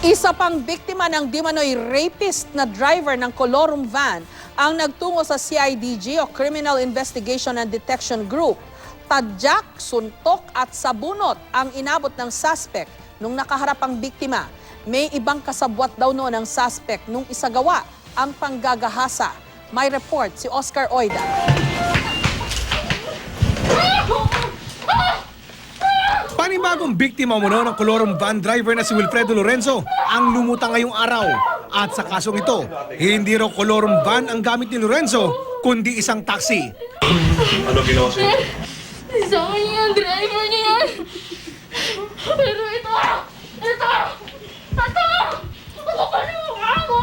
Isa pang biktima ng dimanoy rapist na driver ng Colorum van ang nagtungo sa CIDG o Criminal Investigation and Detection Group. Tadyak, suntok at sabunot ang inabot ng suspect nung nakaharap ang biktima. May ibang kasabwat daw noon ng suspect nung isagawa ang panggagahasa. May report si Oscar Oida. Panibagong biktima mo ng Colorum van driver na si Wilfredo Lorenzo ang lumutang ngayong araw. At sa kasong ito, hindi raw Colorum van ang gamit ni Lorenzo, kundi isang taxi. Ano ginawa siya? Sa akin yung driver niya yan. Pero ito! Ano ka na mukha mo?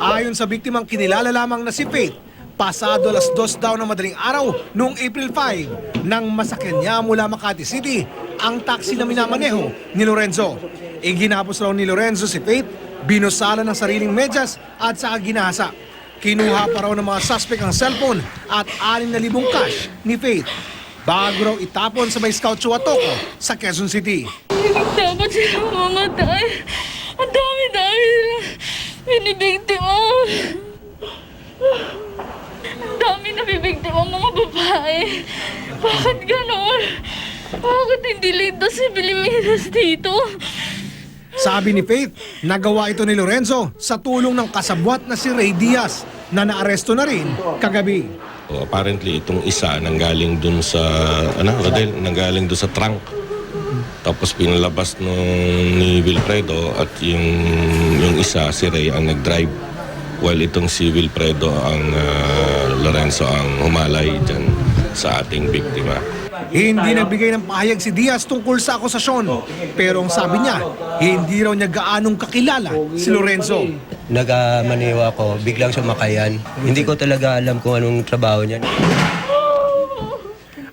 Ayon sa biktimang kinilala lamang na si Faith, pasado alas 2 daw ng madaling araw noong April 5 nang masakyan niya mula Makati City ang taxi na minamaneho ni Lorenzo. Iginapos raw ni Lorenzo si Faith, binusala ng sariling medyas at saka ginahasa. Kinuha pa raw ng mga suspect ang cellphone at 6,000 cash ni Faith bago raw itapon sa may Scout Chuatoco sa Quezon City. Dapat sila mamatay. Ang dami-dami sila binibiktima. Ang dami na bibiktima mga babae. Bakit ganon? Bakit hindi ligtas si Pilipinas dito? Sabi ni Faith, nagawa ito ni Lorenzo sa tulong ng kasabwat na si Ray Diaz na naaresto na rin kagabi. Apparently, itong isa nanggaling dun sa, Rodel, nanggaling dun sa trunk. Tapos pinalabas ni Wilfredo at yung isa, si Ray, ang nag-drive. While itong si Wilfredo, Lorenzo ang humalay dyan sa ating biktima. Hindi nagbigay ng pahayag si Diaz tungkol sa akusasyon. Pero ang sabi niya, hindi raw niya gaanong kakilala si Lorenzo. Nagmaniwa ko, biglang sumakayan. Hindi ko talaga alam kung anong trabaho niya.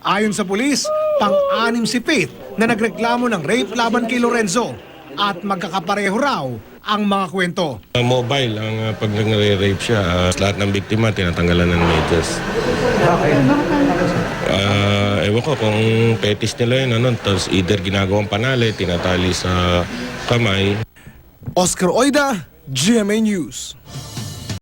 Ayon sa pulis, pang-anim si Faith na nagreklamo ng rape laban kay Lorenzo at magkakapareho raw ang mga kwento. Mobile ang pag nagre-rape siya, lahat ng biktima tinatanggalan ng medyas. Ewan ko kung petis nila yun, tapos either ginagawang panali, tinatali sa kamay. Oscar Oida, GMA News.